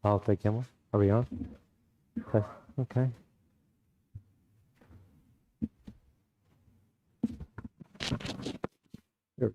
I'll take camera. Are we on? Okay. Okay. Here.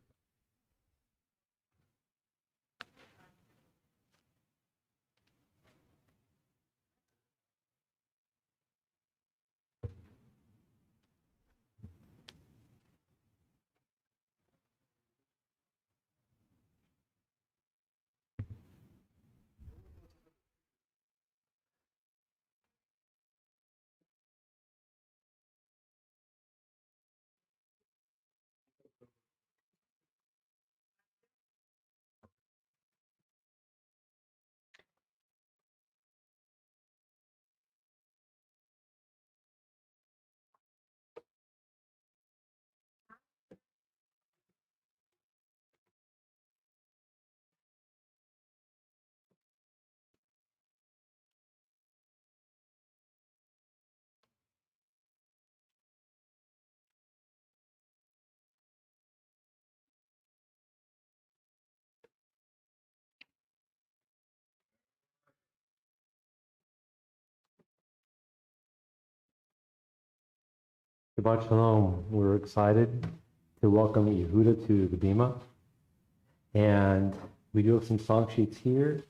Shabbat Shalom. We're excited to welcome Yehuda to the Bima. And we do have some song sheets here.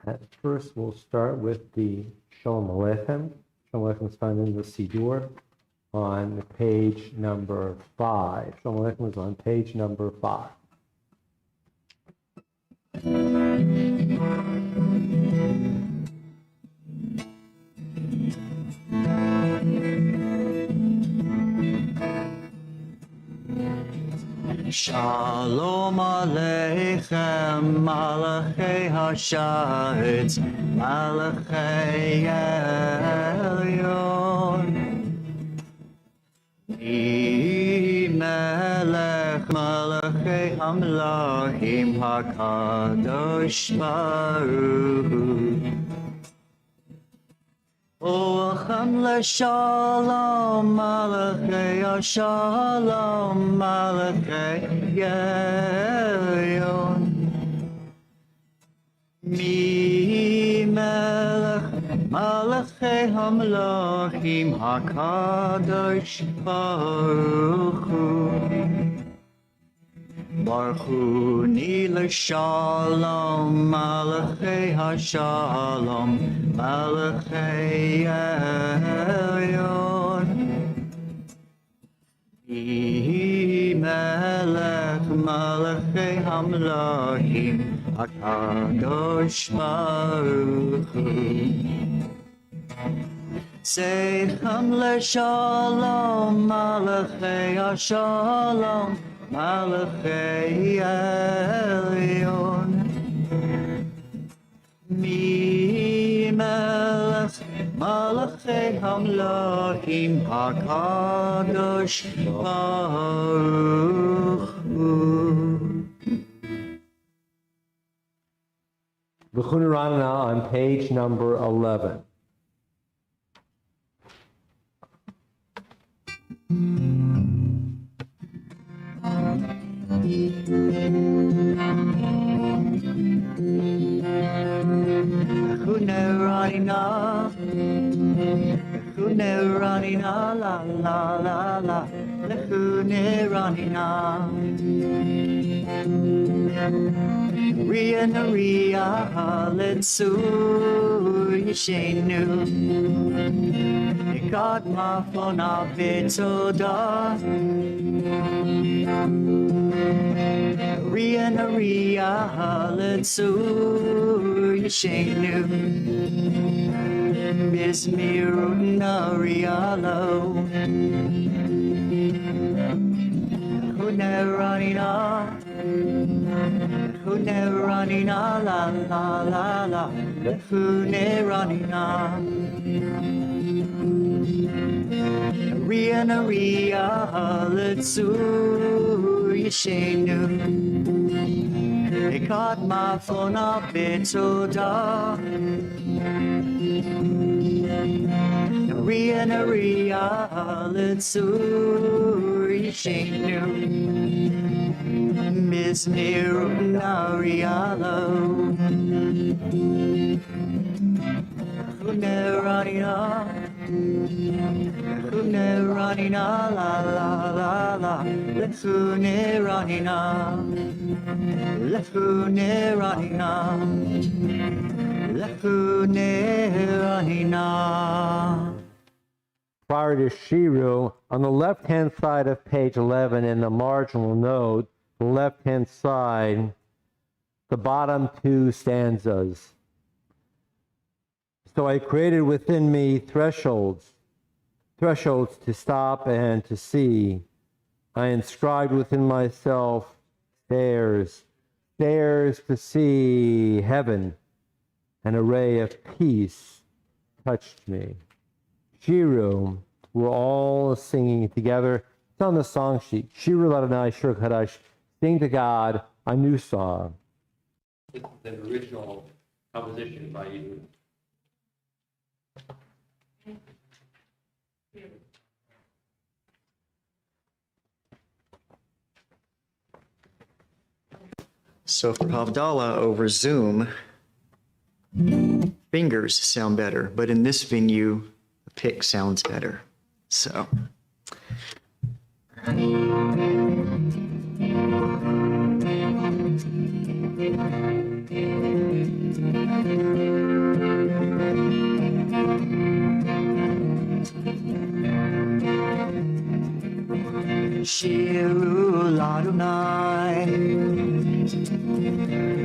At first, we'll start with the Shalom Aleichem. Shalom Aleichem is found in the Siddur on page number 5. Shalom Aleichem is on page number 5. Shalom Aleichem, Malachei Hasharetz, Malachei Elyon. Melech Malachei Hamlachim HaKadosh Baruch Hu. Olchem leshalom, malachei shalom, malachei elyon. Mi melech malachei hamlachim hakadosh baruch hu. Baruch Hu ni l'shalom, malachei hashalom, malachei elyon. Yehi melech malachei hamlachim, hakadosh baruch hu. Seichem l'shalom, malachei hashalom, Malachei Elyon. Mi melech Malachei Hamlachim HaKadosh Baruch Hu. V'chunu Ranana on page number 11. Lechune ranina, la la la la. Lechune ranina. Ria na ria letzu yishenu. Ekad mafona betoda. Ria na ria letzu yishenu. Bismiru na rialo. Huneranina, Huneranina, la la la la. Huneranina. Ria na ria letzu yishenu. Ekad mafona betoda. Ria na ria letzu Shenu Mizmiru Narialo Huneranina Huneranina la la la la Lefuneranina Lefuneranina Lefuneranina. Prior to Shiru, on the left-hand side of page 11 in the marginal note, the left-hand side, the bottom two stanzas. So I created within me thresholds to stop and to see. I inscribed within myself stairs to see heaven. An array of peace touched me. Shiru, we're all singing together. It's on the song sheet. Shiru Ladonai Shir Kadash. Sing to God a new song. This is the original composition by you. So for Havdalah over Zoom, fingers sound better, but in this venue, the pick sounds better. So. Shiru Ladonai,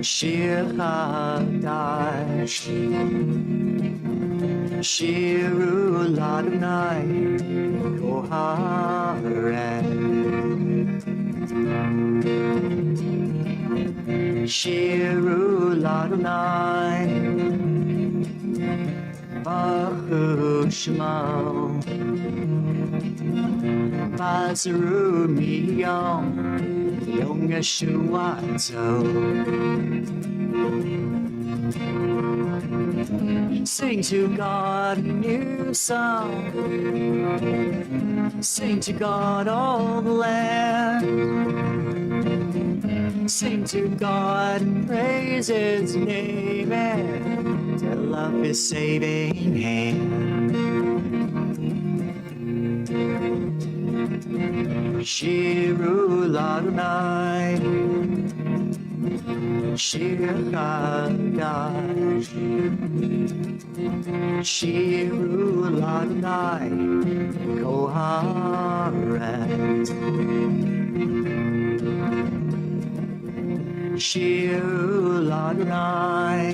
Shir Chadash, Shiru Ladonai, Koharet, Shiru Ladonai, Baruch Shema. Bazaru Miyom Yom Yeshuato. Sing to God a new song. Sing to God all the land. Sing to God and praise His name and tell of His saving hand. Shiru Ladonai, Shir Chadash, Shiru Ladonai, Koharet, Shiru Ladonai,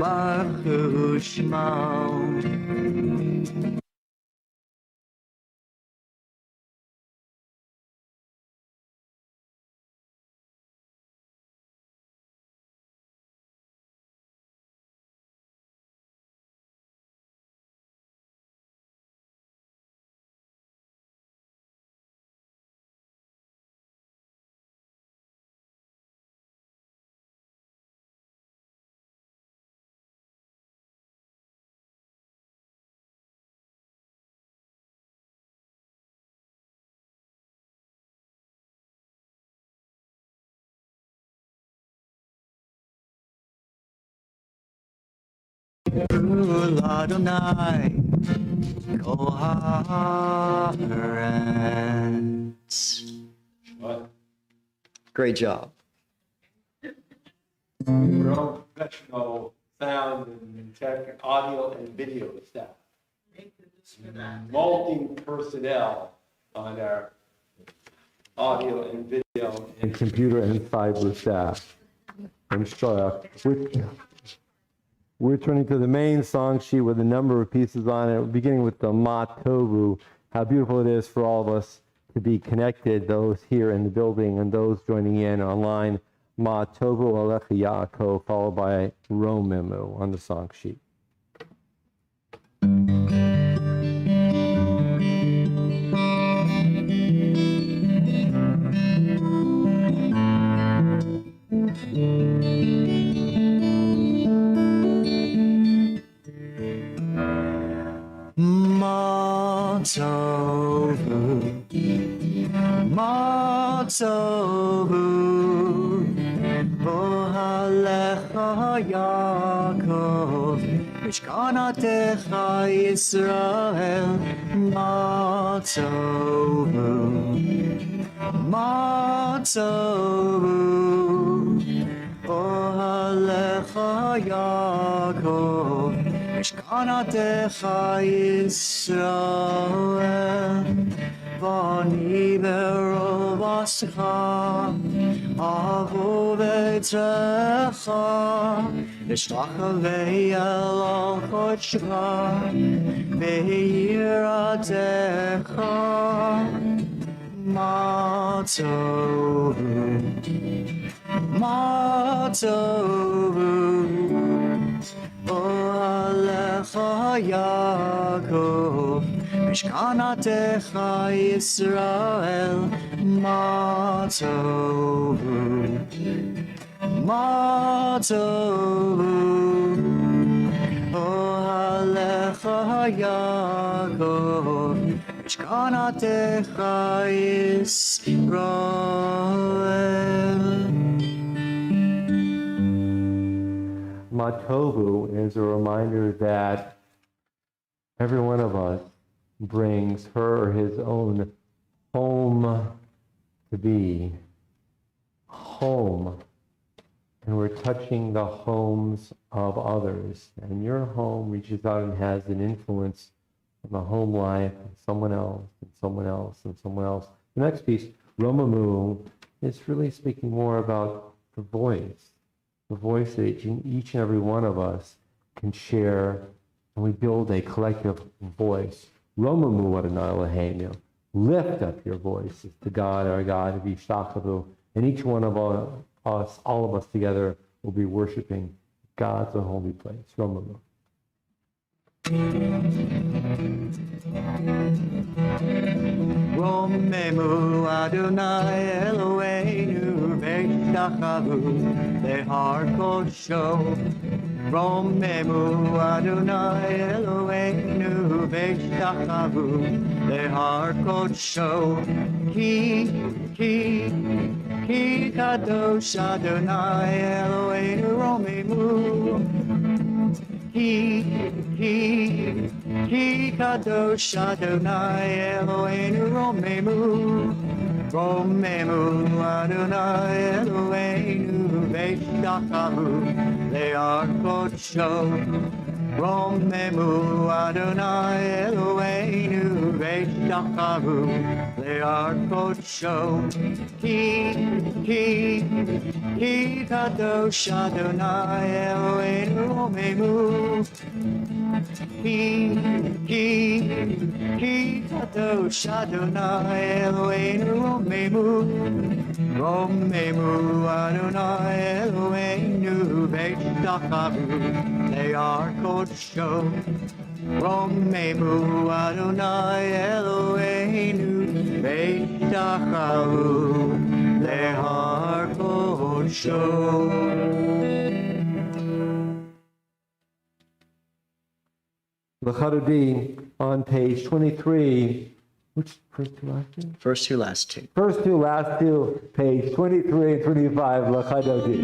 Baruch Shema. Ladonai, Koharet. Great job. We're all professional sound and tech, audio and video staff. Multi-personnel on our audio and video and computer and cyber staff. I'm sure. We're turning to the main song sheet with a number of pieces on it, beginning with the Ma Tovu. How beautiful it is for all of us to be connected, those here in the building and those joining in online. Ma Tovu Alecha Yaakov, followed by Romemu on the song sheet. Ma Matzovu, Ohalecha Yaakov, Mishkanatecha Yisrael, Matzovu, Matzovu, Ohalecha Yaakov, Mishkanatecha Yisrael, Vani berovascha, avu veitrecha, Nishtachavei el al chodshcha, Be'yiratecha, Matzovu, Matzovu, Ohalecha Yaakov, Mishkanatecha Yisrael, Matzovu, Matzovu, Ohalecha Yaakov, Mishkanatecha Yisrael. Matovu is a reminder that every one of us brings her or his own home to be home. And we're touching the homes of others. And your home reaches out and has an influence on the home life of someone else and someone else and someone else. The next piece, Romamu, is really speaking more about the voice that each and every one of us can share, and we build a collective voice. Romamu Adonai Eloheinu, lift up your voices to God, our God, V'yishtachavu, and each one of us, all of us together, will be worshiping God's holy place. Romamu. Romemu Adonai Eloheinu V'yishtachavu Lehar Kodesho. Romemu Adonai Eloheinu V'yishtachavu Lehar Kodesho. Ki Kadosh Adonai Eloheinu Romemu. Ki Kadosh Adonai Eloheinu Romemu. Romemu Adonai Eloheinu V'yishtachavu Lehar Kodesho. Romemu Adonai Eloheinu V'yishtachavu Lehar Kodesho. Ki Kadosh Adonai Eloheinu Romemu. Ki Kadosh Adonai Eloheinu Romemu. Romemu Adonai Eloheinu V'yishtachavu Lehar Kodesho. Romemu Adonai Eloheinu V'yishtachavu Lehar Kodesho. L'chadodi on page 23. Which first two last two? First two, last two. First two, last two, page 23 and 25, L'chadodi.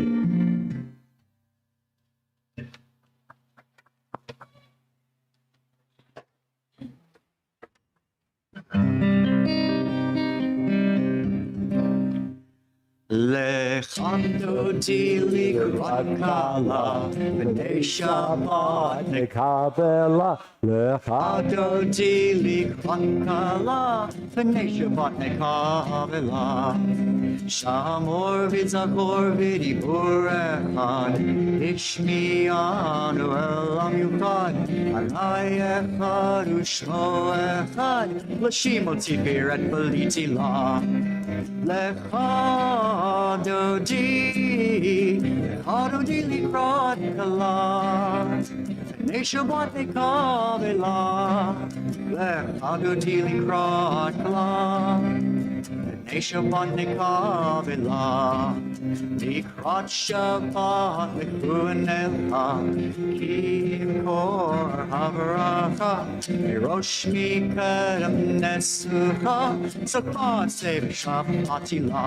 Lechandoti likvat kala b'nei Shabbat Nekabela, Lechandoti likvat kala b'nei Shabbat nekavela. Shamor v'tzakor v'dibur echad Ishmi'anu elam yuchad Alai echad u'shmo echad L'shimo tifiret b'liti la Lechadodi likrot kala B'nei Shabbat nekavela Lechadodi likrot kala B'nei Shabbat nekavela, Likrat Shabbat mekuin elcha, Ki kor havracha, Mirosh mikedem nesucha, Shabbat se b'shabbatila.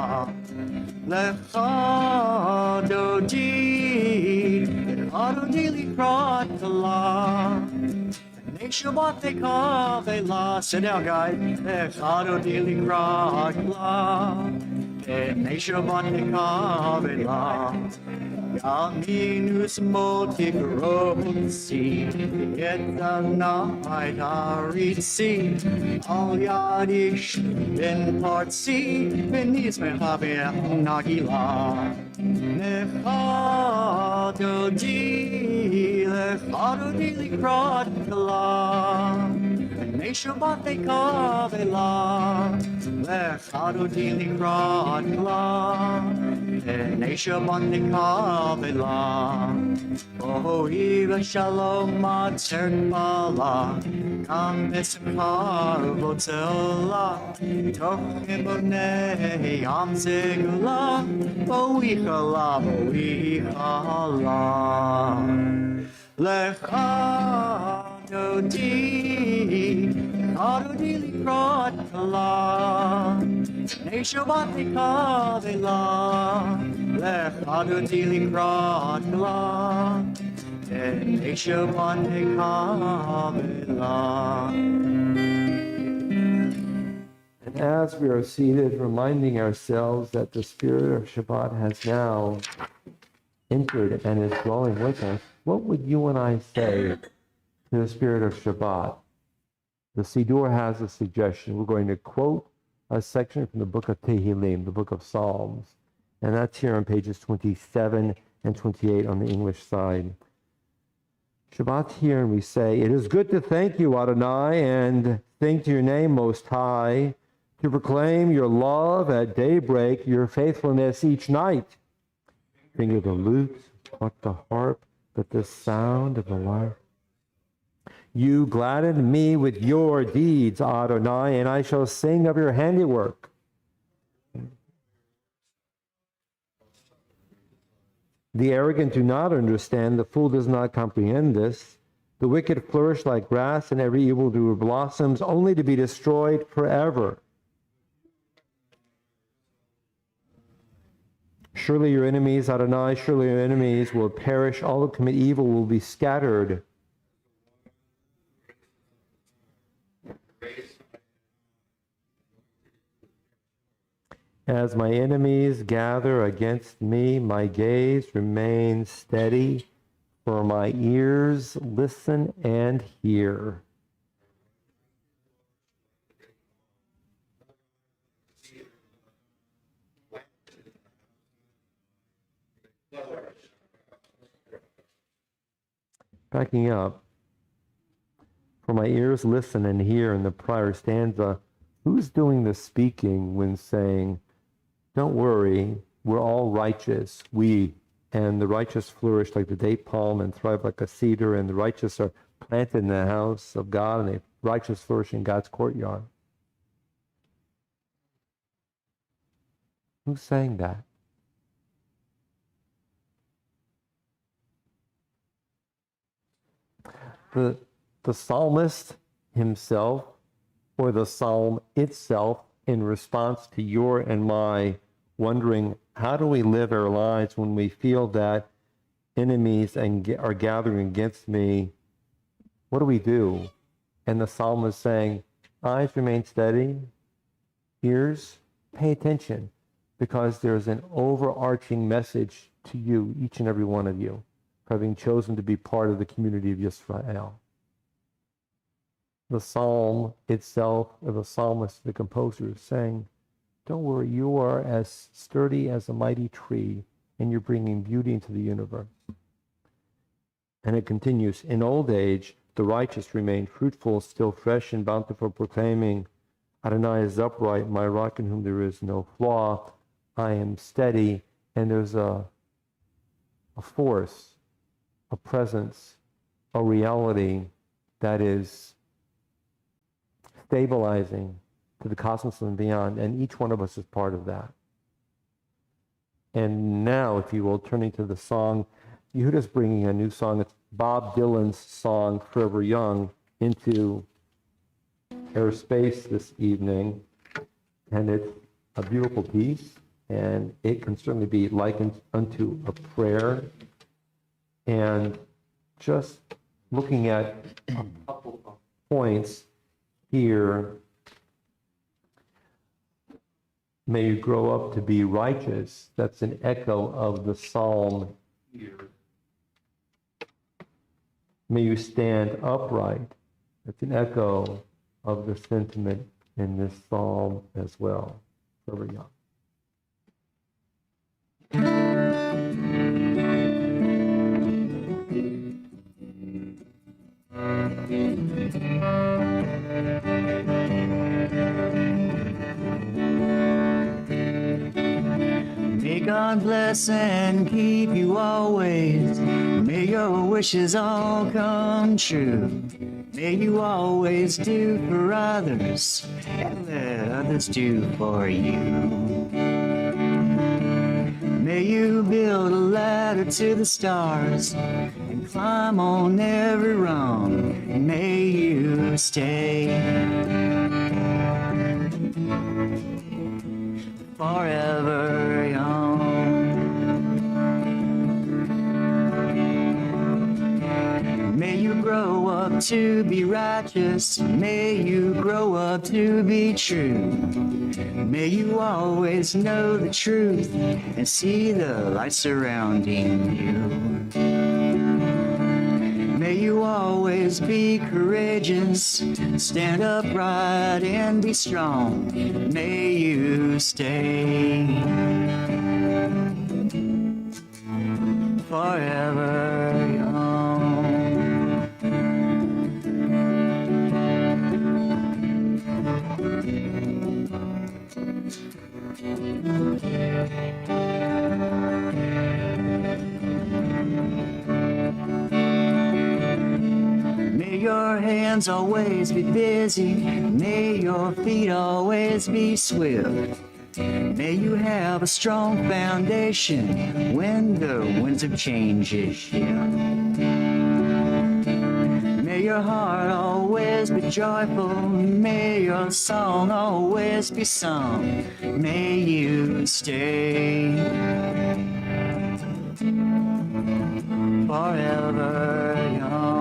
Lecha dodi, Lecha dodi likrat kala. B'nei Shabbat nekavela. Sit down, guys. Lecha dodi likrat kala. B'nei Shabbat nekavela. Yaminus motigrotsi, Yetanai haritsi, Al yadish ben partsi, Benis mehabe nagila. Lecha dodi, Lecha dodi likrat kala. B'nei Shabbat nekavela, Lecha dodi likrat kala. B'nei Shabbat nekavela, Ohiv shalom atzert bala, Kam b'simcha v'tzola, Toch b'nei am zegula, Bo'ichala, bo'ichala. Lecha dodi, Lecha dodi likrat kala. B'nei Shabbat nekavela, Lecha dodi likrat kala. B'nei Shabbat nekavela. And as we are seated, reminding ourselves that the spirit of Shabbat has now entered and is dwelling with us, what would you and I say to the spirit of Shabbat? The Siddur has a suggestion. We're going to quote a section from the book of Tehillim, the book of Psalms, and that's here on pages 27 and 28 on the English side. Shabbat's here, and we say, "It is good to thank you, Adonai, and sing to your name, Most High, to proclaim your love at daybreak, your faithfulness each night. Finger the lute, pluck the harp, but the sound of the lyre. You gladden me with your deeds, Adonai, and I shall sing of your handiwork." The arrogant do not understand, the fool does not comprehend this. The wicked flourish like grass, and every evildoer blossoms, only to be destroyed forever. Surely your enemies, Adonai, surely your enemies will perish. All who commit evil will be scattered. As my enemies gather against me, my gaze remains steady, for my ears listen and hear. Backing up, for my ears listen and hear in the prior stanza, who's doing the speaking when saying, don't worry, we're all righteous, we, and the righteous flourish like the date palm and thrive like a cedar, and the righteous are planted in the house of God, and the righteous flourish in God's courtyard. Who's saying that? The psalmist himself, or the psalm itself, in response to your and my wondering, how do we live our lives when we feel that enemies are gathering against me? What do we do? And the psalmist is saying, eyes remain steady, ears, pay attention, because there's an overarching message to you, each and every one of you, for having chosen to be part of the community of Yisrael. The psalm itself, or the psalmist, the composer, is saying, don't worry, you are as sturdy as a mighty tree, and you're bringing beauty into the universe. And it continues, in old age, the righteous remain fruitful, still fresh and bountiful, proclaiming, Adonai is upright, my rock in whom there is no flaw. I am steady, and there's a force, a presence, a reality that is stabilizing, to the cosmos and beyond, and each one of us is part of that. And now, if you will, turning to the song, Yehuda's bringing a new song. It's Bob Dylan's song, Forever Young, into airspace this evening. And it's a beautiful piece, and it can certainly be likened unto a prayer. And just looking at a couple of points here, may you grow up to be righteous. That's an echo of the psalm here. May you stand upright. That's an echo of the sentiment in this psalm as well. Forever young. May God bless and keep you always. May your wishes all come true. May you always do for others and let others do for you. May you build a ladder to the stars and climb on every rung. And may you stay forever young. May you grow up to be righteous. May you grow up to be true. May you always know the truth and see the light surrounding you. May you always be courageous, stand upright and be strong. May you stay forever young. May your hands always be busy. May your feet always be swift. May you have a strong foundation when the winds of change shift. May your heart always be joyful. May your song always be sung. May you stay forever young.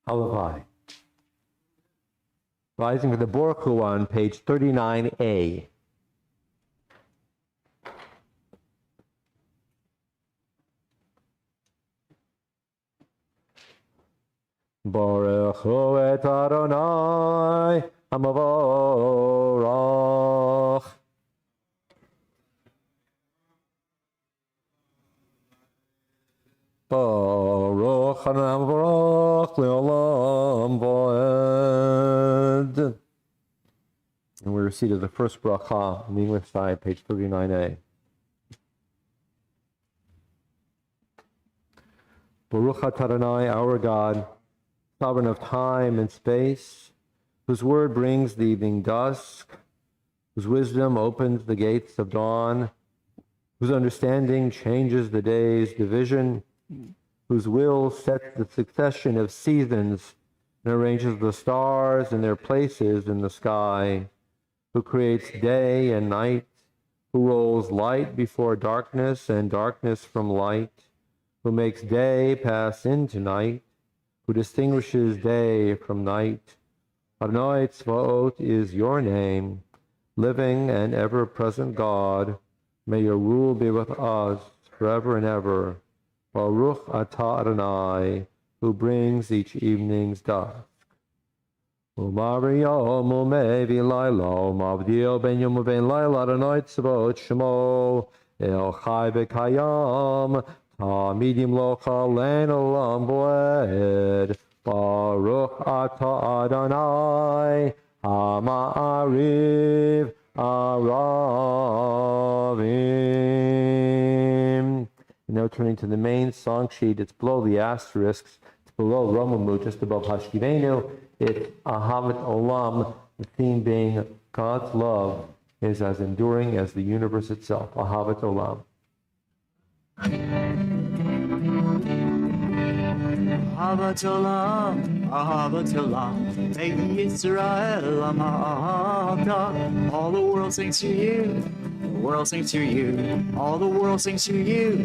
Ahavai. Rising with the Baruch on page 39a. Baruch hu et Adonai hamavorach. Baruch Adonai hamavorach le'olam va'ed. And we recited the first bracha on the English side, page 39a. Baruch Adonai, our God, sovereign of time and space, whose word brings the evening dusk, whose wisdom opens the gates of dawn, whose understanding changes the day's division, whose will sets the succession of seasons and arranges the stars in their places in the sky, who creates day and night, who rolls light before darkness and darkness from light, who makes day pass into night, who distinguishes day from night. Adonai Tzvaot is your name, living and ever-present God. May your rule be with us forever and ever. Baruch atah Adonai, who brings each evening's dusk. Umariyom umevi laila, umavdil ben yom uben laila, Adonai Tzvaot shemo, el chai v'kayam, Tamidim lo chalen olam boed, ata Adonai Ha'ma'ariv Aravim. Now turning to the main song sheet, it's below the asterisks. It's below Romamu, just above Hashkivenu. It's Ahavat Olam, the theme being God's love is as enduring as the universe itself. Ahavat Olam. Ahavat Olam, Ahavat Olam, Beit Yisrael, Ahavta. All the world sings to you, the world sings to you, all the world sings to you,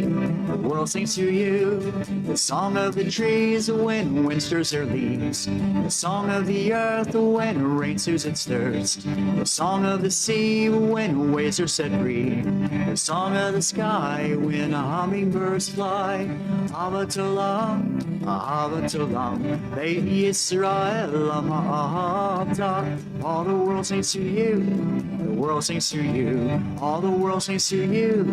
the world sings to you. The song of the trees when wind stirs their leaves, the song of the earth when rain soothes its thirst, the song of the sea when waves are set free, the song of the sky when hummingbirds fly. Ahavat Olam, Ahavat Olam, Beit Yisrael, Ahavta. All the world sings to you, the world sings to you, all the world sings to you,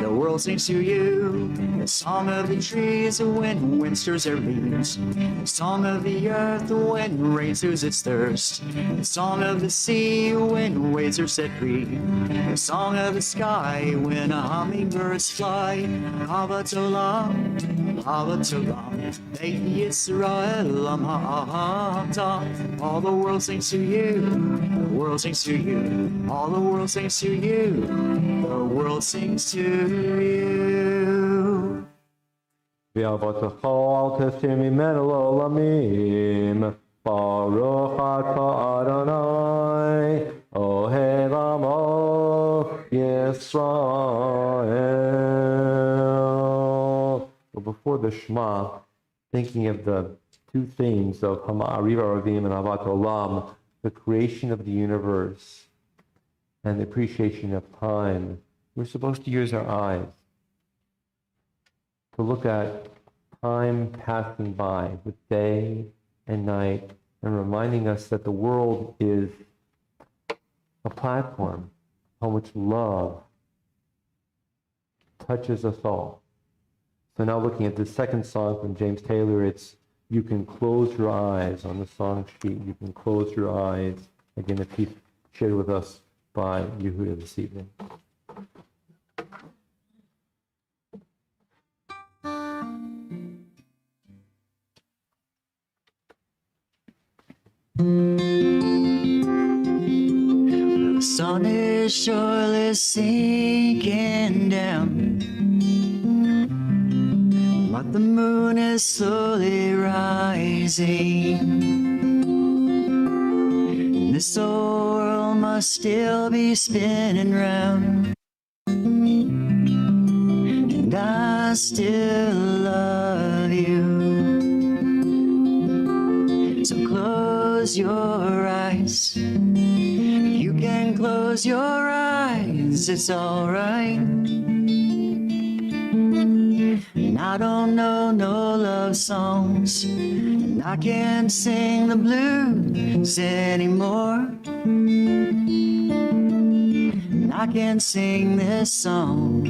the world sings to you. The song of the trees when wind stirs their leaves, the song of the earth when rain soothes its thirst, the song of the sea when waves are set free, the song of the sky when hummingbirds fly. Ahavat Olam, Ahavat Olam, Beit Yisrael, Ahavta. All the world sings to you, the world sings to you, all the world sings to you, the world sings to you. V'avotecha al tesir mimenu l'olamim. Baruch atah Adonai, ohev amo Yisrael. Well, before the Shema, thinking of the two themes of Ha'ma'ariv Aravim and Ahavat Olam, the creation of the universe and the appreciation of time, we're supposed to use our eyes to look at time passing by with day and night and reminding us that the world is a platform on which love touches us all. So now looking at the second song from James Taylor, it's You Can Close Your Eyes on the song sheet. You can close your eyes. Again, a piece shared with us by Yehuda this evening. The sun is surely sinking down, but the moon is slowly rising. This old world must still be spinning round, and I still love you. So close your eyes. You can close your eyes, it's alright. And I don't know no love songs, and I can't sing the blues anymore. And I can't sing this song.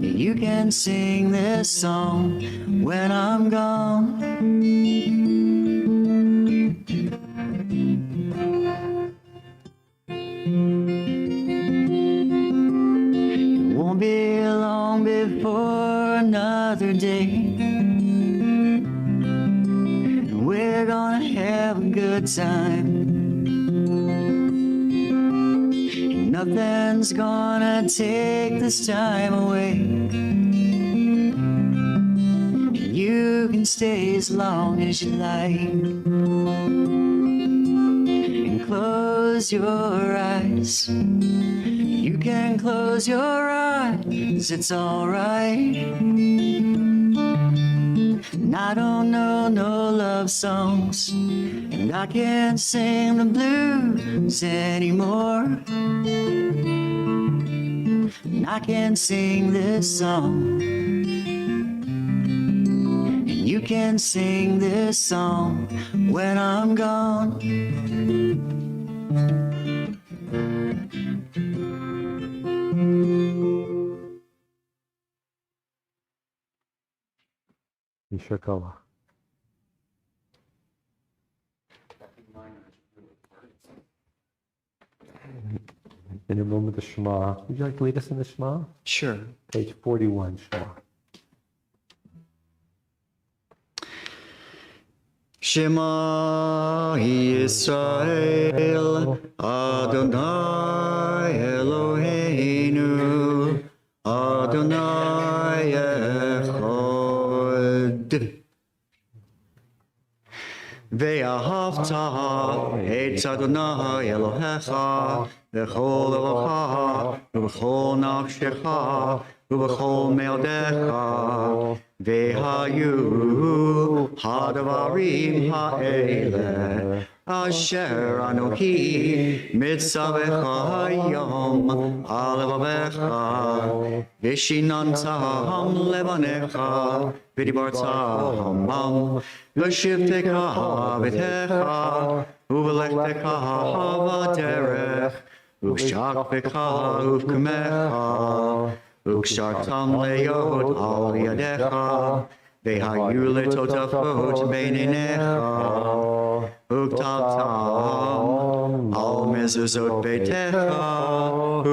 You can sing this song when I'm gone. It won't be long before another day, and we're gonna have a good time. And nothing's gonna take this time away. You can stay as long as you like, and close your eyes. You can close your eyes, it's alright. And I don't know no love songs, and I can't sing the blues anymore. And I can't sing this song. You can sing this song when I'm gone. Yishar Koach. In a moment, the Shema. Would you like to lead us in the Shema? Sure. Page 41, Shema. Shema Yisrael, Adonai Eloheinu, Adonai Echad. Ve'ahavta et Adonai Elohecha b'chol levacha u'b'chol nafshecha u'b'chol me'odecha ve'hayu hadavarim ha'eleh asher anochi mitzavecha hayom al levavecha v'shinantam levanecha v'dibartam bam v'shivtecha v'techa u'v'lechtecha v'derech u'shakvecha u'v'kumecha u'kshartam le'yod al yadecha ve'hayu letotafot beinenecha u'ktatam al mezuzot beitecha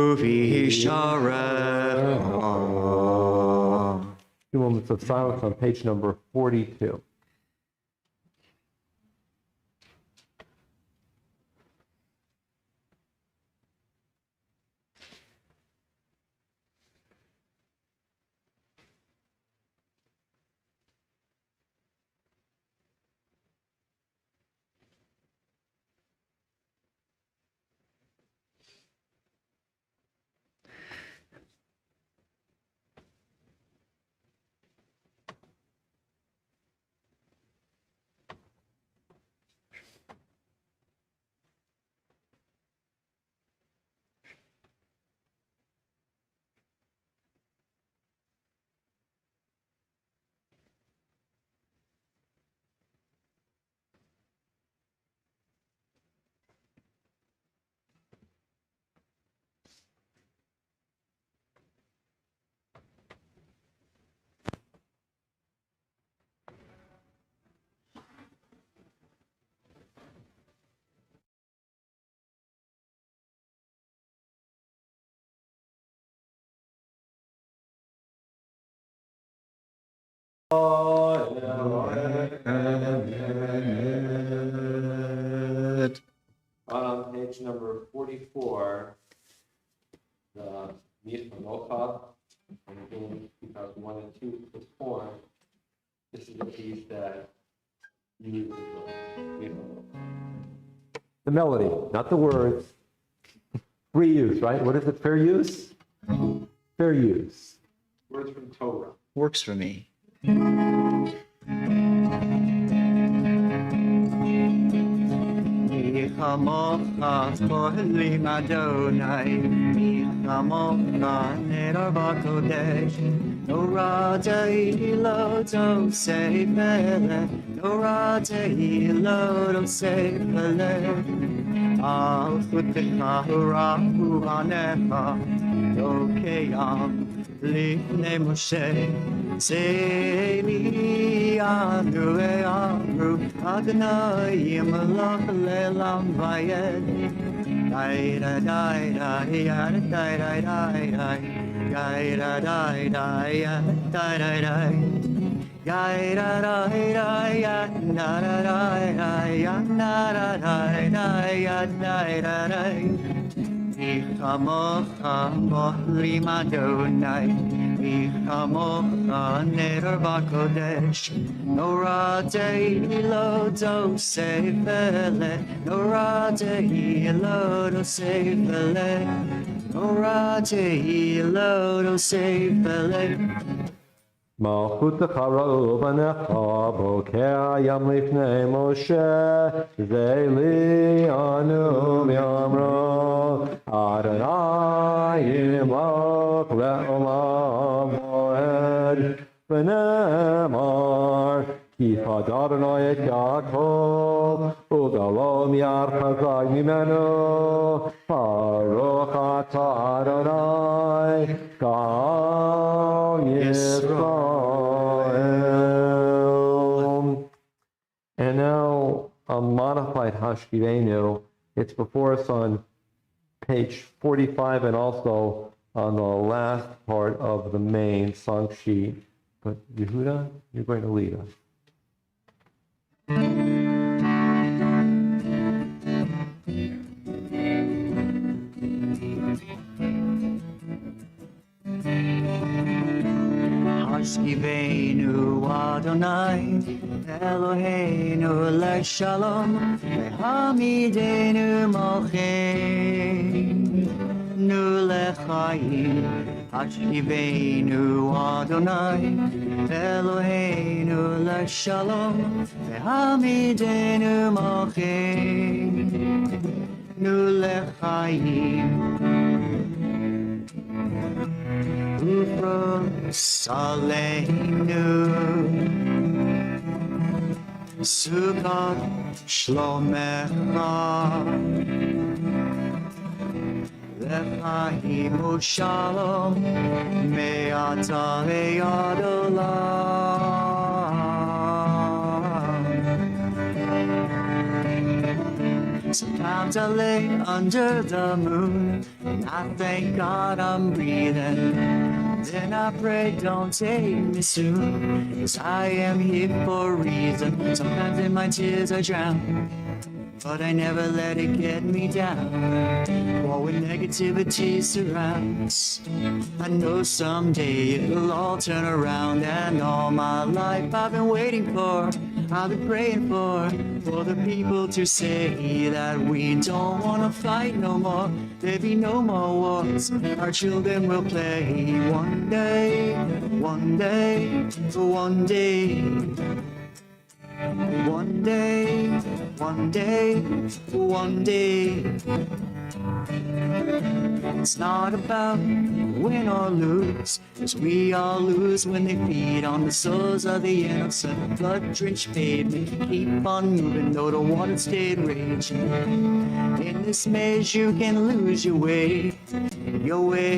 u'v'hisharecha. 2 moments of silence on page number 42. On page number 44, the Mishma Mocha, and 2001 and 2 was formed. This is the piece that uses the melody, not the words. Free use, right? What is it? Fair use? Fair use. Words from Torah. Works for me. Michamocha pohelim Adonai, Michamocha nedar b'kodesh, Torah tehilo tosei pele, Torah tehilo tosei pele, Al chutecha urahu hanecha, Yokeyam lifnei Moshe, Sei Anu Anu Adonai Yimalach Lelam Vayed Dai da dai dai dai dai dai dai dai da dai dai dai dai dai dai da dai dai na da dai dai na da dai dai dai da dai Michamocha pohelim Adonai Michamocha neder b'kodesh Norah tehilo tosei pele Norah tehilo tosei pele Norah tehilo tosei pele Malchutecha ra'u banecha bokeh yam lifnei Moshe Zeili anu mi'amro Adonai yimlach le'olam moed v'nemar ki chad Adonai et Yaakov u'galom yad chazak mimenu Baruch atah Adonai Kal Yisrael. And now a modified Hashkivenu. It's before us on page 45 and also on the last part of the main song sheet. But Yehuda, you're going to lead us. Hashkivenu Adonai Eloheinu leShalom Vehamidenu Malkeinu leChayim Hashkivenu Adonai Eloheinu leShalom Vehamidenu Malkeinu leChayim Ufros Aleinu Sukkot Shlomecha Lechaim Shalom Me'ata ve'ad olam. Sometimes I lay under the moon and I thank God I'm breathing. Then I pray, don't take me soon, 'cause I am here for a reason. Sometimes in my tears I drown, but I never let it get me down. While when negativity surrounds, I know someday it'll all turn around. And all my life I've been waiting for, I've been praying for the people to say that we don't wanna fight no more. There be no more wars, our children will play. One day, one day, one day. One day, one day, one day. It's not about win or lose, 'cause we all lose when they feed on the souls of the innocent. Blood-drenched pavement, keep on moving, though the water stayed raging. In this maze you can lose your way, your way.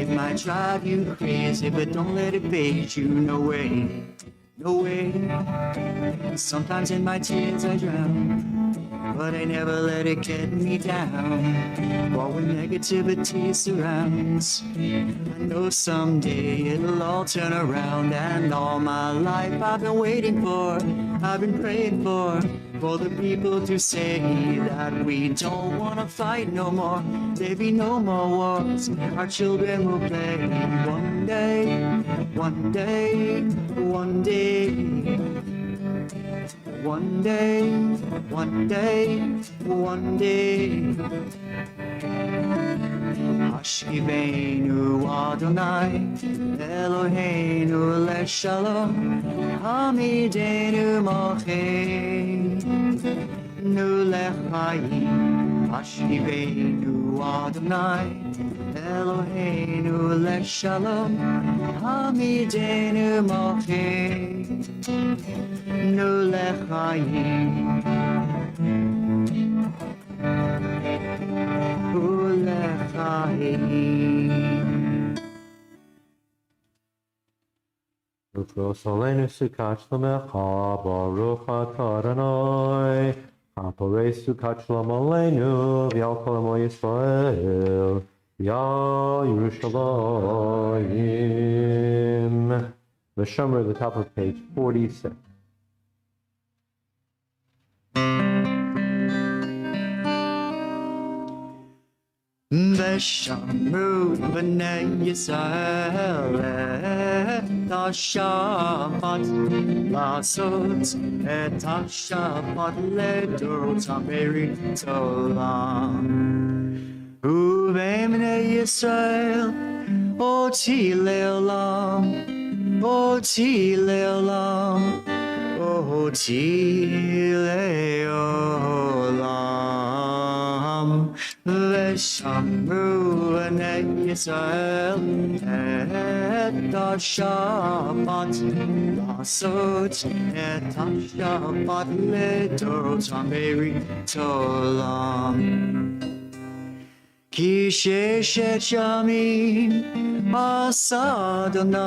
It might drive you crazy, but don't let it phase you, no way. No way. Sometimes in my tears I drown, but I never let it get me down. While when negativity surrounds, I know someday it'll all turn around. And all my life I've been waiting for, I've been praying for the people to say that we don't wanna fight no more. There be no more wars, our children will play. One day, one day, one day. One day, one day, one day. Hashkivenu Adonai Eloheinu leShalom Hamidenu Malkeinu leChayim. Hashkivenu Adonai Eloheinu leShalom Hamidenu Malkeinu leChayim. Ufros Aleinu Sukkot Shlomecha Baruch Atah Adonai Haporei Sukkot Shalom Aleinu V'al Kol Amo Yisrael V'al Yerushalayim. The Shomer at the top of page 46. Veshamru b'nei Yisrael et ha-Shabbat לעשות את השבת לדורותם ברית עולם. ובבני ישראל אותי לעולם, אותי לעולם, אותי לעולם. ושמרו בני ישראל את השבת לעשות את השבת לדורותם ברית עולם. כי ששת ימים עשה אדוני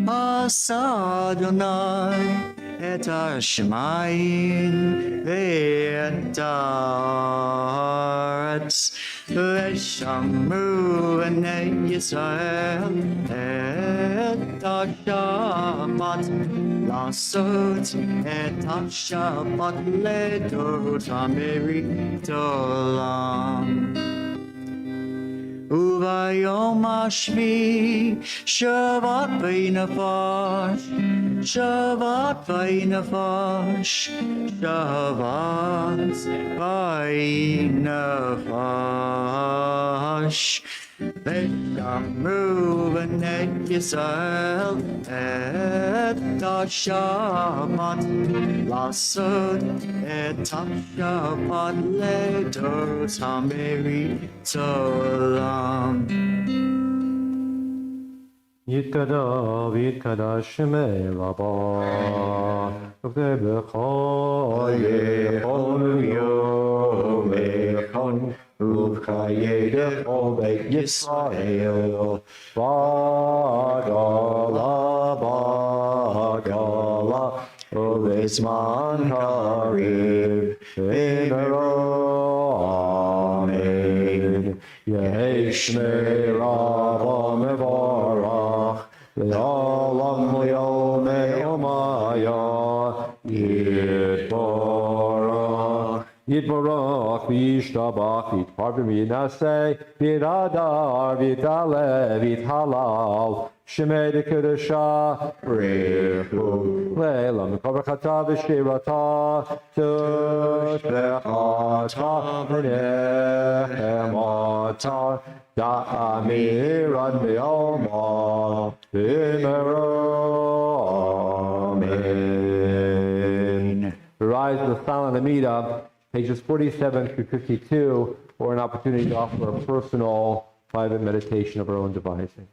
עשה אדוני את השמיים ואת הארץ, ושמרו בני ישראל את השבת, לעשות את השבת לדורות המרית עולם. וביום השביעי שבת בנפש, שבת בנפש, שבת בנפש. ושמרו בני ישראל את השבת, לעשות את השבת לדורות המרית עולם. יתקדש ויתקדש שמי רבה, וכתב בכל יום אחד, ובחיי לכל בית ישראל, בגלה בגלה, ובזמן קריב במהרה, אמן. יהי שמי רבה מבורך, לעולם ליומי יומיה, יתברך. יתברך וישתבח ויתפאר ויינשא ויתהדר ויתעלה ויתהלל, שמי דקדושה ברכו לעילא מקור חטא ושירתה תשבחתה ונחמתה דאמירת בעלמא במהרה, amen. Rise to the Silent Amida, pages 47 through 52, or an opportunity to offer a personal, private meditation of our own devising.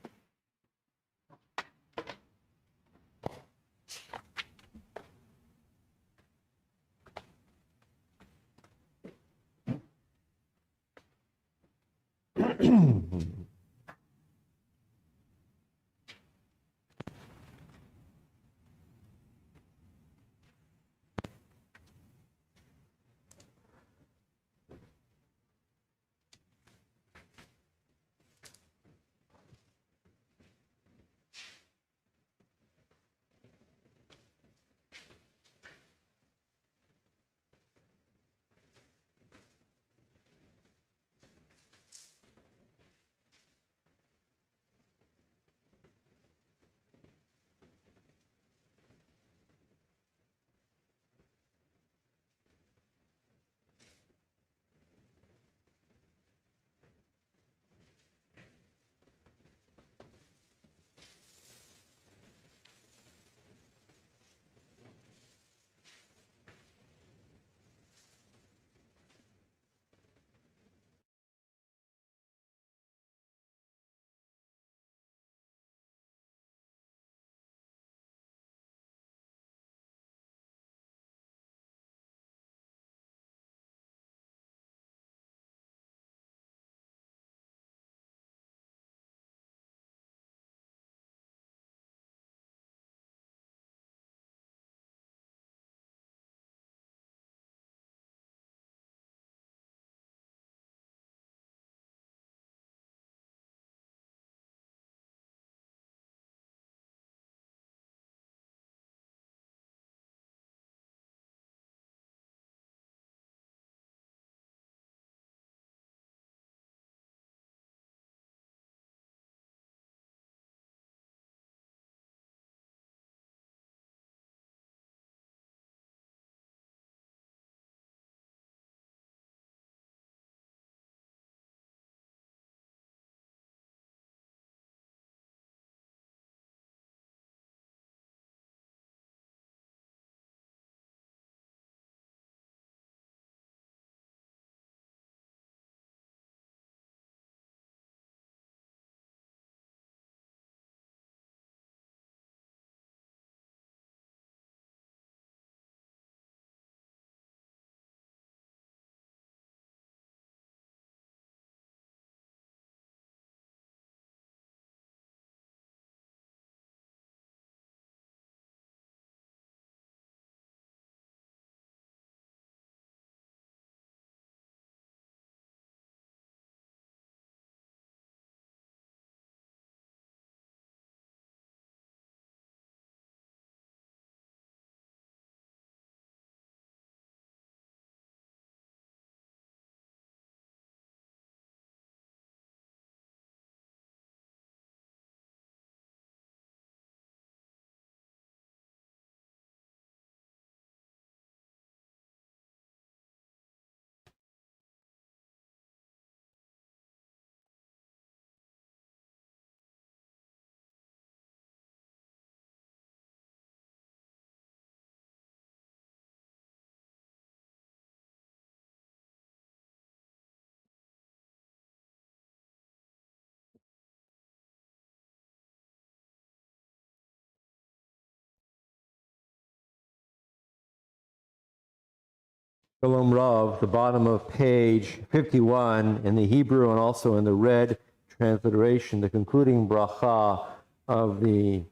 Shalom Rav, the bottom of page 51 in the Hebrew and also in the red transliteration, the concluding bracha of the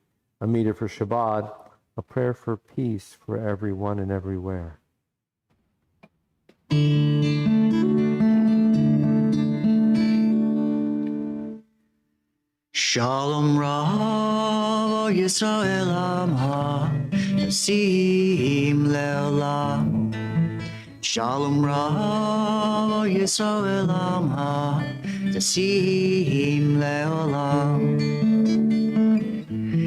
Amida for Shabbat, a prayer for peace for everyone and everywhere. Shalom Rav Yisrael Amha Tasim Le'olam. Shalom Rav Yisrael Amha Tasim Le'olam.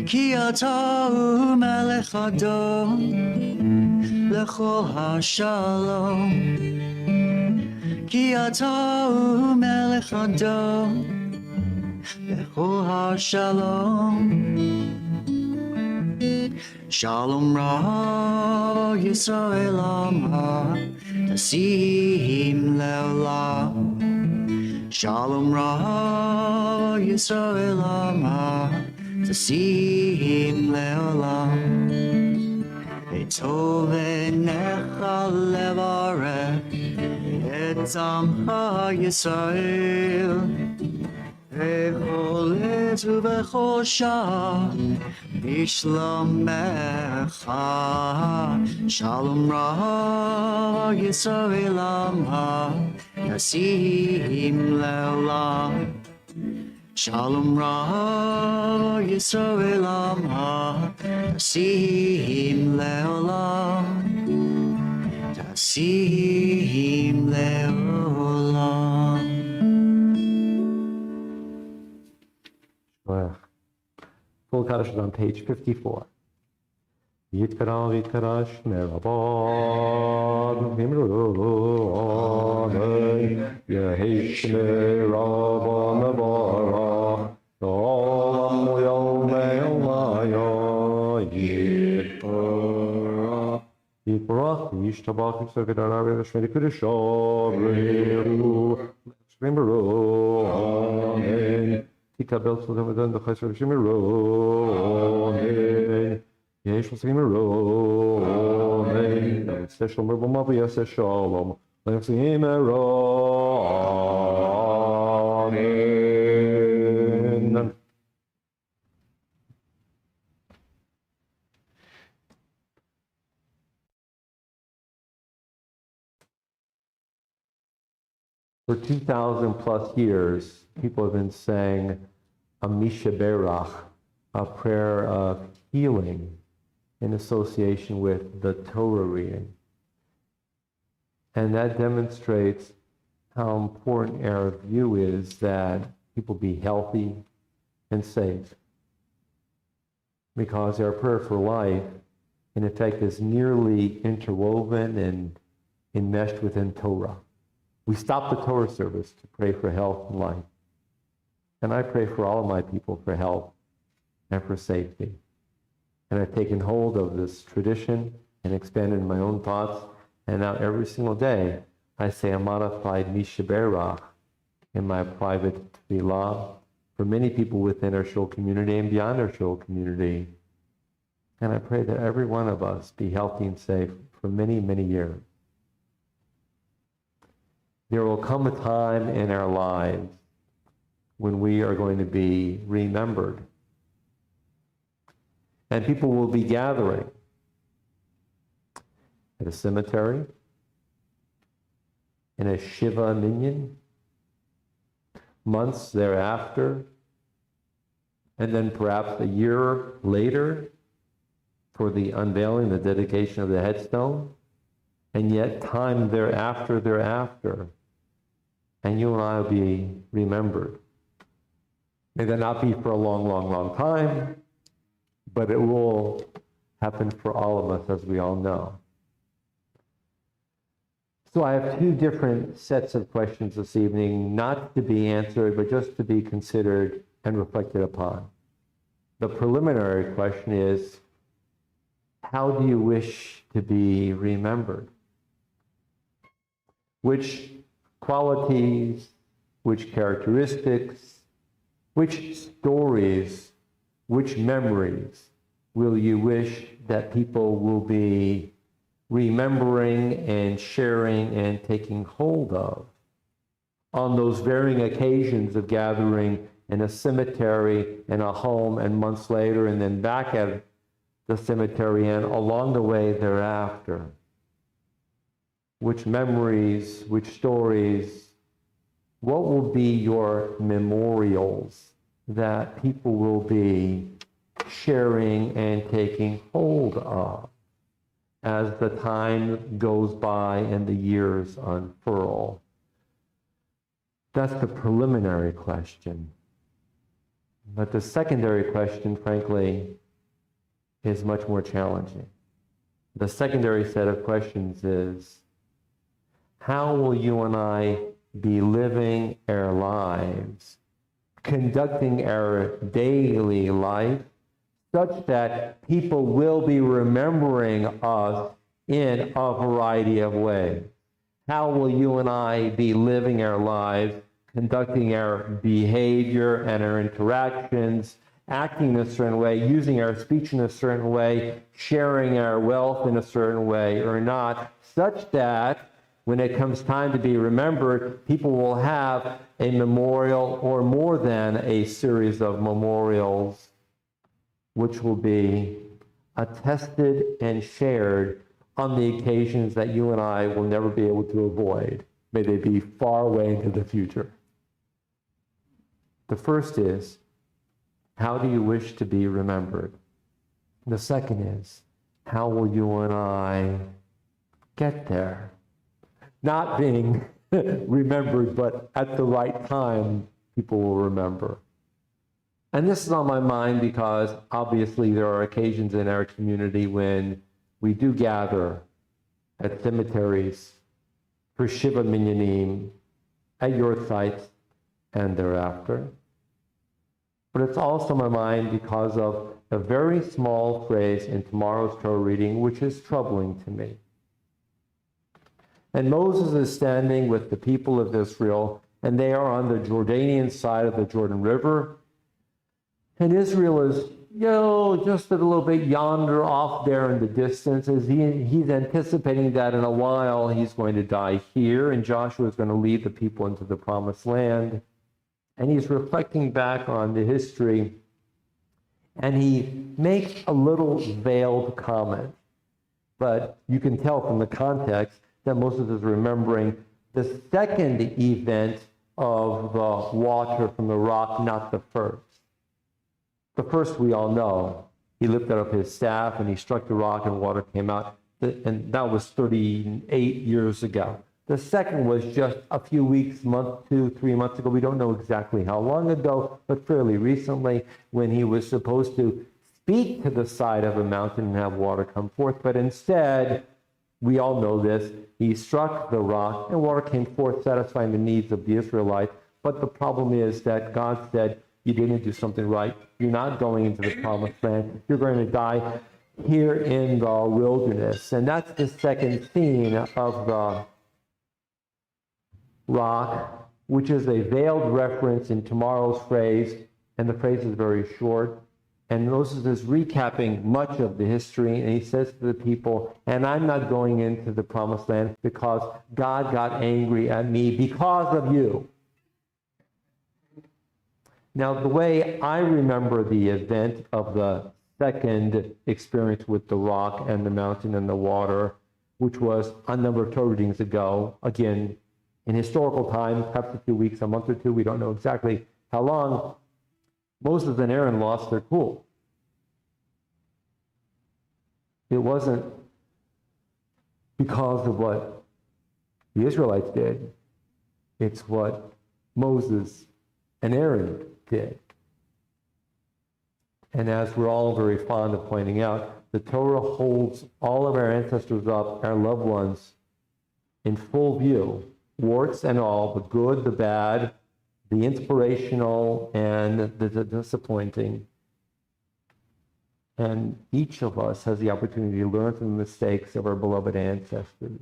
Ki atah Melech Adon Lechol HaShalom. Ki atah Melech Adon Lechol HaShalom. Shalom Rav Yisrael Amha Tasim Le'olam. Shalom Rav Yisrael Amha Tasim Le'olam. Etov Enecha Levarech Et Amcha Yisrael Bechol עת ובכל שעה בשלומך. שלום רב ישראל עמך נשים לעולם. שלום רב ישראל עמך נשים לעולם. נשים לעולם. Full Kaddish is on page 54. Yitkadash merabad himru amen yehishme rabba mevara olam yomei olaya yitbarach yitbarach yishtabach yisakadana v'shmei kudushav shmeiru amen. Tikabel Sultan the Chesed Synagogue. Yesh Synagogue. Shalom Rabbi Mavia says Shalom. Amen. For 2,000 plus years, people have been saying a Misha Berach, a prayer of healing in association with the Torah reading. And that demonstrates how important our view is that people be healthy and safe. Because our prayer for life, in effect, is nearly interwoven and enmeshed within Torah. We stop the Torah service to pray for health and life. And I pray for all of my people for health and for safety. And I've taken hold of this tradition and expanded my own thoughts. And now every single day, I say a modified Misha Berach in my private tefillah for many people within our shul community and beyond our shul community. And I pray that every one of us be healthy and safe for many, many years. There will come a time in our lives when we are going to be remembered. And people will be gathering at a cemetery, in a Shiva minyan, months thereafter, and then perhaps a year later for the unveiling, the dedication of the headstone, and yet time thereafter, and you and I will be remembered. May that not be for a long, long, long time, but it will happen for all of us, as we all know. So I have two different sets of questions this evening, not to be answered, but just to be considered and reflected upon. The preliminary question is, how do you wish to be remembered? Which qualities, which characteristics, which stories, which memories will you wish that people will be remembering and sharing and taking hold of on those varying occasions of gathering in a cemetery, in a home, and months later, and then back at the cemetery and along the way thereafter. Which memories, which stories, what will be your memorials that people will be sharing and taking hold of as the time goes by and the years unfurl? That's the preliminary question. But the secondary question, frankly, is much more challenging. The secondary set of questions is, how will you and I be living our lives, conducting our daily life, such that people will be remembering us in a variety of ways? How will you and I be living our lives, conducting our behavior and our interactions, acting in a certain way, using our speech in a certain way, sharing our wealth in a certain way or not, such that when it comes time to be remembered, people will have a memorial or more than a series of memorials, which will be attested and shared on the occasions that you and I will never be able to avoid. May they be far away into the future. The first is, how do you wish to be remembered? The second is, how will you and I get there? Not being remembered, but at the right time, people will remember. And this is on my mind because obviously there are occasions in our community when we do gather at cemeteries for Shiva Minyanim, at your sites and thereafter. But it's also on my mind because of a very small phrase in tomorrow's Torah reading, which is troubling to me. And Moses is standing with the people of Israel, and they are on the Jordanian side of the Jordan River. And Israel is, just a little bit yonder off there in the distance, as he's anticipating that in a while he's going to die here, and Joshua is going to lead the people into the promised land. And he's reflecting back on the history, and he makes a little veiled comment. But you can tell from the context that Moses is remembering the second event of the water from the rock, not the first. The first we all know. He lifted up his staff and he struck the rock and water came out. And that was 38 years ago. The second was just a few weeks, month, 2-3 months ago. We don't know exactly how long ago, but fairly recently, when he was supposed to speak to the side of a mountain and have water come forth. But instead, we all know this, he struck the rock and water came forth, satisfying the needs of the Israelites. But the problem is that God said, you didn't do something right. You're not going into the promised land. You're going to die here in the wilderness. And that's the second scene of the rock, which is a veiled reference in tomorrow's phrase, and the phrase is very short. And Moses is recapping much of the history, and he says to the people, and I'm not going into the promised land because God got angry at me because of you. Now, the way I remember the event of the second experience with the rock and the mountain and the water, which was a number of Torah readings ago, again, in historical time, perhaps a few weeks, a month or two, we don't know exactly how long, Moses and Aaron lost their cool. It wasn't because of what the Israelites did. It's what Moses and Aaron did. And as we're all very fond of pointing out, the Torah holds all of our ancestors up, our loved ones, in full view, warts and all, the good, the bad, the inspirational, and the disappointing. And each of us has the opportunity to learn from the mistakes of our beloved ancestors.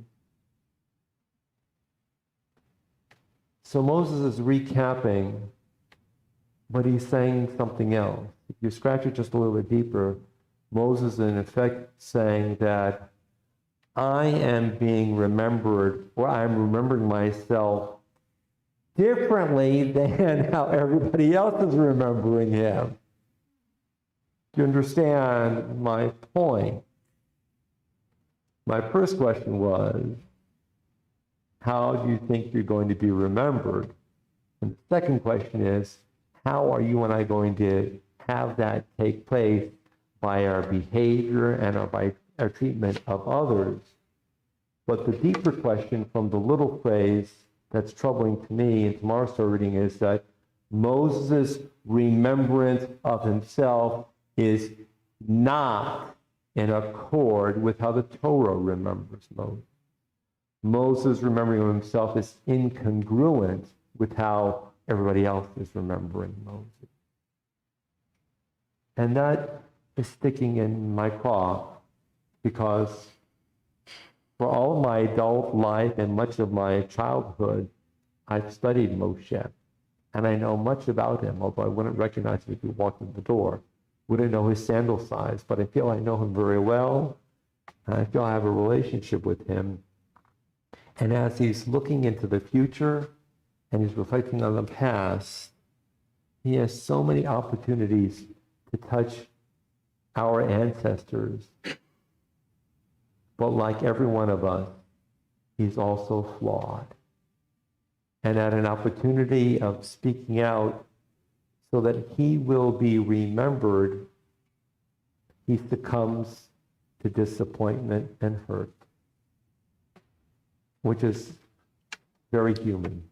So Moses is recapping, but he's saying something else. If you scratch it just a little bit deeper, Moses is in effect saying that I am being remembered, or I'm remembering myself differently than how everybody else is remembering him. Do you understand my point? My first question was, how do you think you're going to be remembered? And the second question is, how are you and I going to have that take place by our behavior and by our treatment of others? But the deeper question from the little phrase that's troubling to me in tomorrow's Torah reading is that Moses' remembrance of himself is not in accord with how the Torah remembers Moses. Moses' remembering of himself is incongruent with how everybody else is remembering Moses. And that is sticking in my craw because for all of my adult life and much of my childhood, I've studied Moshe. And I know much about him, although I wouldn't recognize him if he walked in the door. Wouldn't know his sandal size, but I feel I know him very well. And I feel I have a relationship with him. And as he's looking into the future and he's reflecting on the past, he has so many opportunities to touch our ancestors. But like every one of us, he's also flawed. And at an opportunity of speaking out so that he will be remembered, he succumbs to disappointment and hurt, which is very human.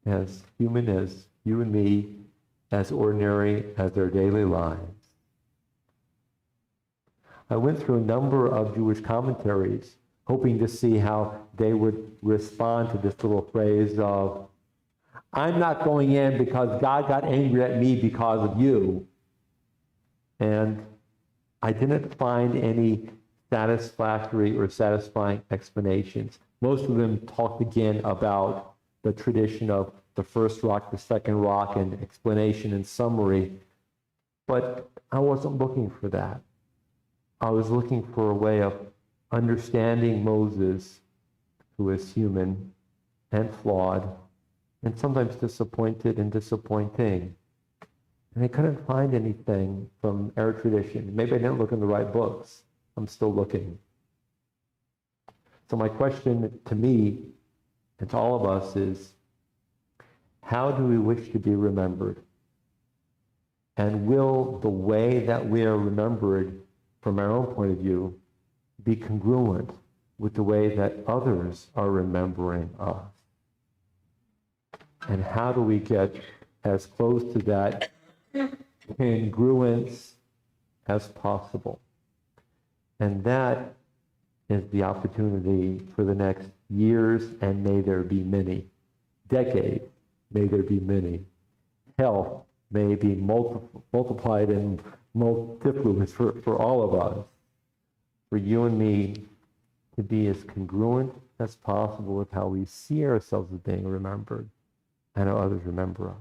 As human as you and me, as ordinary as their daily lives. I went through a number of Jewish commentaries, hoping to see how they would respond to this little phrase of, I'm not going in because God got angry at me because of you. And I didn't find any satisfactory or satisfying explanations. Most of them talked again about the tradition of the first rock, the second rock, and explanation and summary. But I wasn't looking for that. I was looking for a way of understanding Moses, who is human and flawed, and sometimes disappointed and disappointing. And I couldn't find anything from our tradition. Maybe I didn't look in the right books. I'm still looking. So my question to me and to all of us is, how do we wish to be remembered? And will the way that we are remembered from our own point of view be congruent with the way that others are remembering us? And how do we get as close to that congruence as possible? And that is the opportunity for the next years, and may there be many. Decades, may there be many. Health may be multiplied and multifluous for all of us. For you and me to be as congruent as possible with how we see ourselves as being remembered and how others remember us.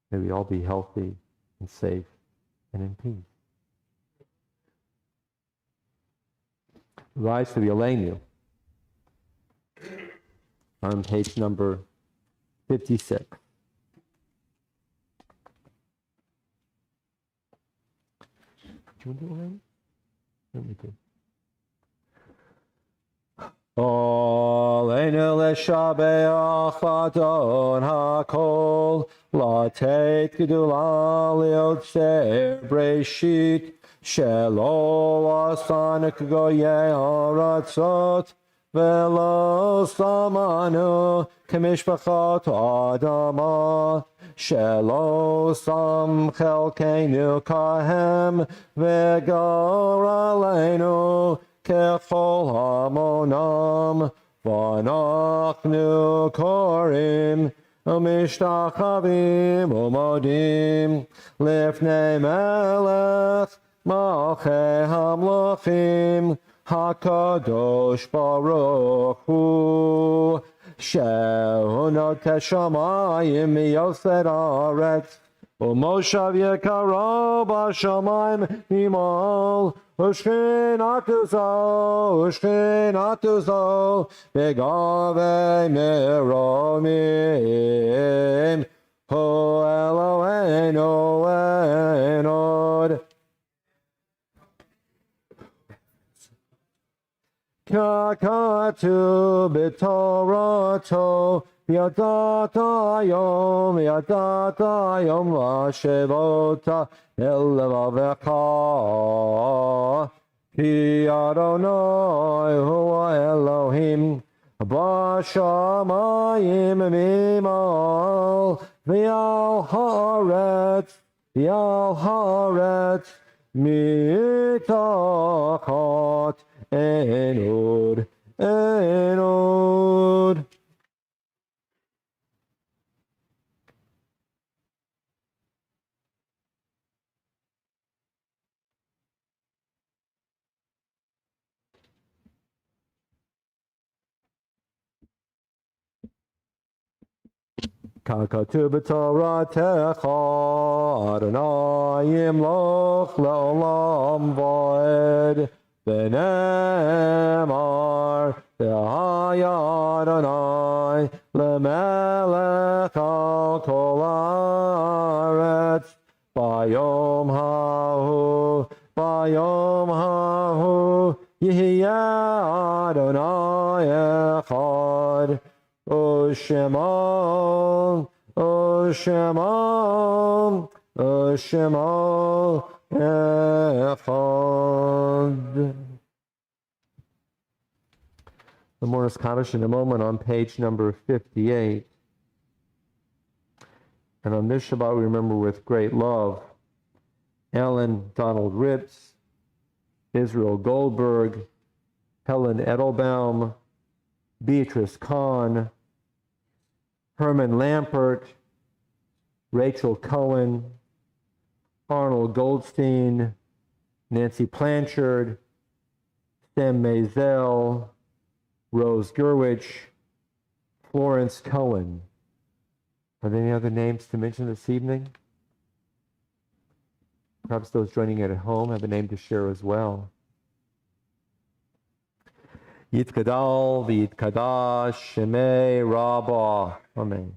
May we all be healthy and safe and in peace. Rise for the Elenu on page number 56. Do you want to do Elenu? Let me do. Olenu leshabeach adon hakol latet gedula liotzer breshit shelo asanek goyei haratzot velo samanu kemishpachat adama shelo sam chelkeinu kahem v'gar aleinu ככל המונם, ואנחנו קוראים ומשתחווים ומודים לפני מלך מלכי המלכים, הקדוש ברוך הוא, שהוא נוטה שמיים מיוסד הארץ, ומושב יקרו בשמיים ממעל, ושכינתו זו בגבי מרומים, הו אלוהינו אין עוד. ככתוב בתורתו, וידעת היום להשבות אל לבבך, כי אדוני הוא האלוהים בשמיים ממעל, ועל הארץ מתחת אין עוד, אין עוד. ככתוב בתורתך, אדוני ימלוך לעולם ועד, ונאמר, והיה אדוני למלך על כל הארץ, ביום ההוא יהיה אדוני אחד, ושמו אחד. The Morris Kaddish in a moment on page number 58. And on this Shabbat we remember with great love Ellen Donald Ritz, Israel Goldberg, Helen Edelbaum, Beatrice Kahn, Herman Lampert, Rachel Cohen, Arnold Goldstein, Nancy Blanchard, Stem Maisel, Rose Gerwich, Florence Cohen. Are there any other names to mention this evening? Perhaps those joining at home have a name to share as well. Yitkadal v'yitkadash shemei Rabbah. Amen.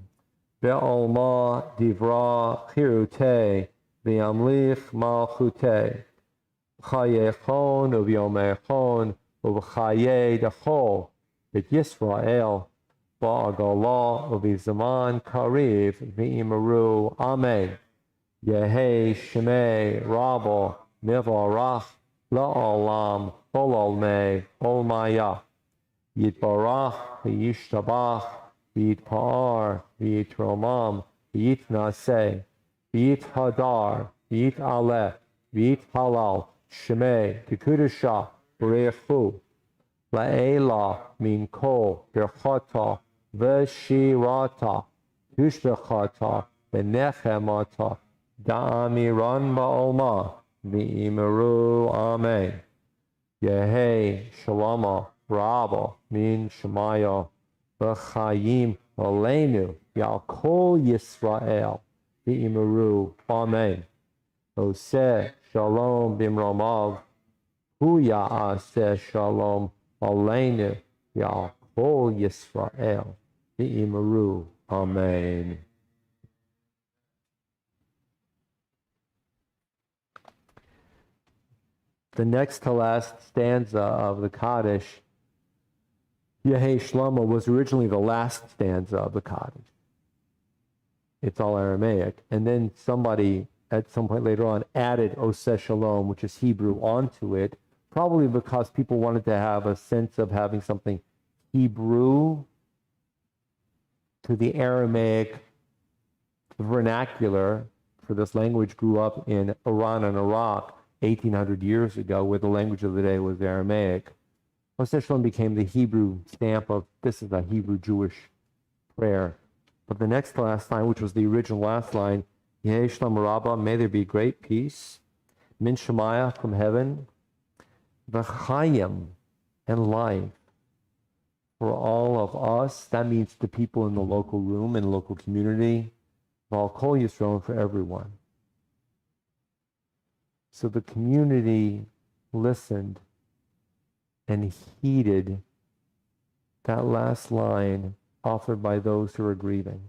Be'olma divra chirute v'yamlich malchute. Chayechon u'vyomechon u'v'chaye dachol et Yisrael ba'agala u'v'zaman kariv v'imaru. Amen. Yehi shemei Rabbah mivarach la'olam ololmei olmaya. Yitbarach v'yishtabach v'yitpa'ar v'yitromam v'yitnaseh v'yithadar v'yitaleh v'yithalal shemei tekudasha b'reichu la'ela min kol birchata v'shirata tushbechata v'nechemata da'amiran ba'olma v'imaru. Amen. Yehi shalama Rabba min Shemaya v'chayim aleinu yal kol Yisrael v'imaru. Amen. Oseh shalom bimromav hu ya'aseh shalom aleinu yal kol Yisrael v'imaru. Amen. The next to last stanza of the Kaddish, Yehi Shlomo, was originally the last stanza of the Kaddish. It's all Aramaic. And then somebody at some point later on added Oseh Shalom, which is Hebrew, onto it, probably because people wanted to have a sense of having something Hebrew to the Aramaic vernacular, for this language grew up in Iran and Iraq 1,800 years ago, where the language of the day was Aramaic. Oseh Shalom became the Hebrew stamp of, this is a Hebrew Jewish prayer. But the next to last line, which was the original last line, Yehi Shalom Rabbah, may there be great peace, Min Shemaya, from heaven, V'chayim, and life, for all of us. That means the people in the local room, in the local community, Val Kol Yisrael, for everyone. So the community listened and heeded that last line offered by those who are grieving.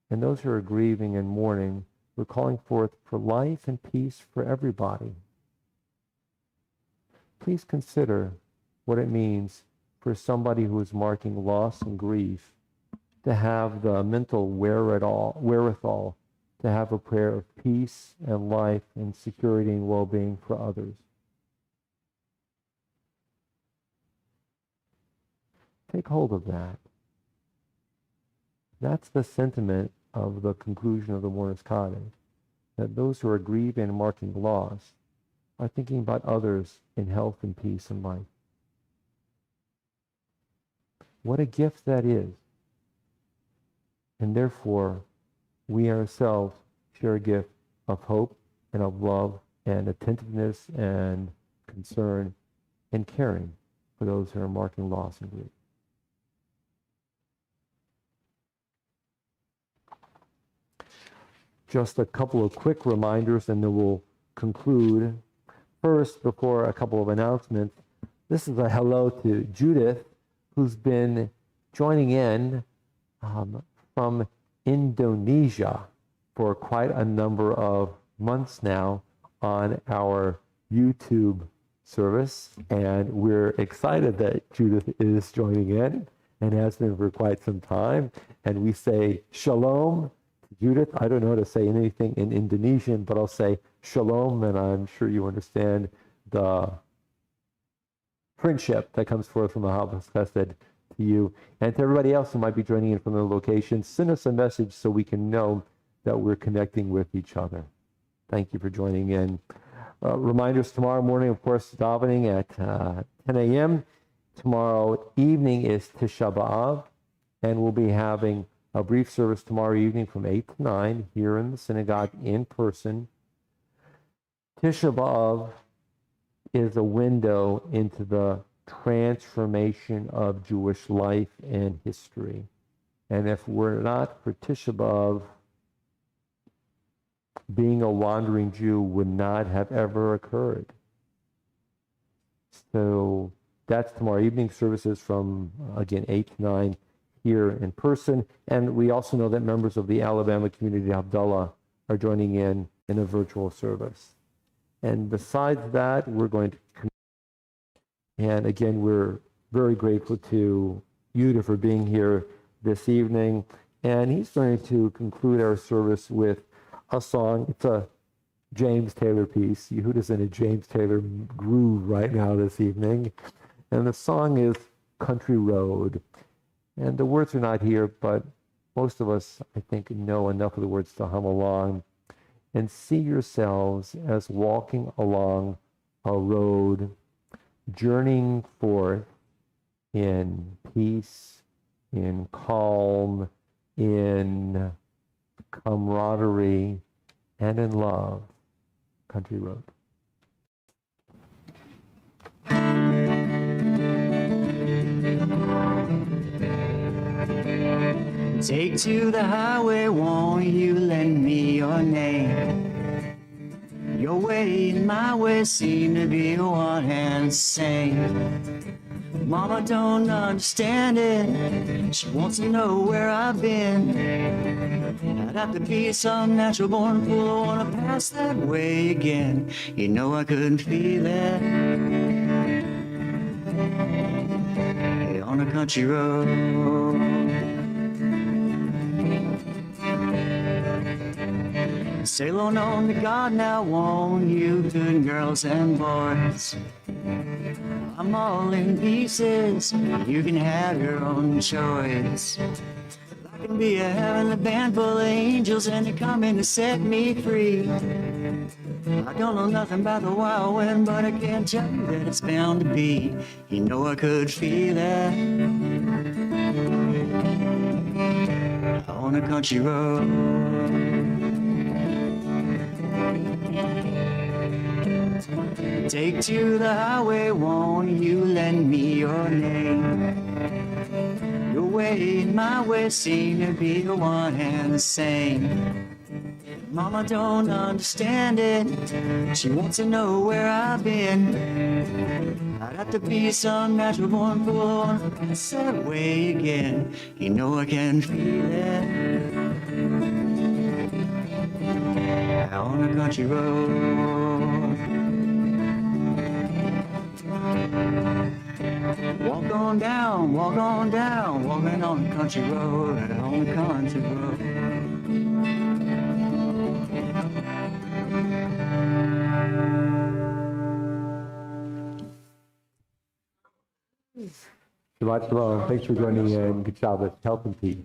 And those who are grieving and mourning, we're calling forth for life and peace for everybody. Please consider what it means for somebody who is marking loss and grief to have the mental wherewithal to have a prayer of peace and life and security and well-being for others. Take hold of that. That's the sentiment of the conclusion of the Mourner's Cottage, that those who are grieving and marking loss are thinking about others in health and peace and life. What a gift that is. And therefore, we ourselves share a gift of hope and of love and attentiveness and concern and caring for those who are marking loss and grief. Just a couple of quick reminders and then we'll conclude. First, before a couple of announcements, this is a hello to Judith, who's been joining in from Indonesia for quite a number of months now on our YouTube service. And we're excited that Judith is joining in and has been for quite some time. And we say shalom to Judith. I don't know how to say anything in Indonesian, but I'll say shalom, and I'm sure you understand the friendship that comes forth from Ahavas Chesed to you. And to everybody else who might be joining in from the location, send us a message so we can know that we're connecting with each other. Thank you for joining in. Reminders tomorrow morning, of course, davening at 10 a.m. Tomorrow evening is Tisha B'Av, and we'll be having a brief service tomorrow evening from 8 to 9 here in the synagogue in person. Tisha B'Av is a window into the transformation of Jewish life and history. And if we're not for Tisha B'Av, being a wandering Jew would not have ever occurred. So that's tomorrow evening services from, again, 8 to 9 here in person. And we also know that members of the Alabama Community Havdalah are joining in a virtual service. And besides that, we're going to connect. And again, we're very grateful to Yuda for being here this evening. And he's going to conclude our service with a song. It's a James Taylor piece. Yehuda's in a James Taylor groove right now this evening. And the song is Country Road. And the words are not here, but most of us, I think, know enough of the words to hum along. And see yourselves as walking along a road, journeying forth in peace, in calm, in camaraderie, and in love. Country Road. Take to the highway, won't you lend me your name? Your way and my way seem to be one and the same. Mama don't understand it. She wants to know where I've been. I'd have to be some natural born fool. I wanna pass that way again. You know I couldn't feel it on a country road. Sail on to God now, won't you, good girls and boys? I'm all in pieces, you can have your own choice. I can be a heavenly band full of angels and they're coming to set me free. I don't know nothing about the wild wind, but I can tell you that it's bound to be. You know I could feel it on a country road. Take to the highway, won't you lend me your name? Your way and my way seem to be the one and the same. Mama don't understand it. She wants to know where I've been. I'd have to be some natural born fool to pass that way again. You know I can feel it out on the country road. Walk on down, walking on the country road, on the country road. Shabbat shalom. Thanks for joining in. Good Shabbat. Health and peace.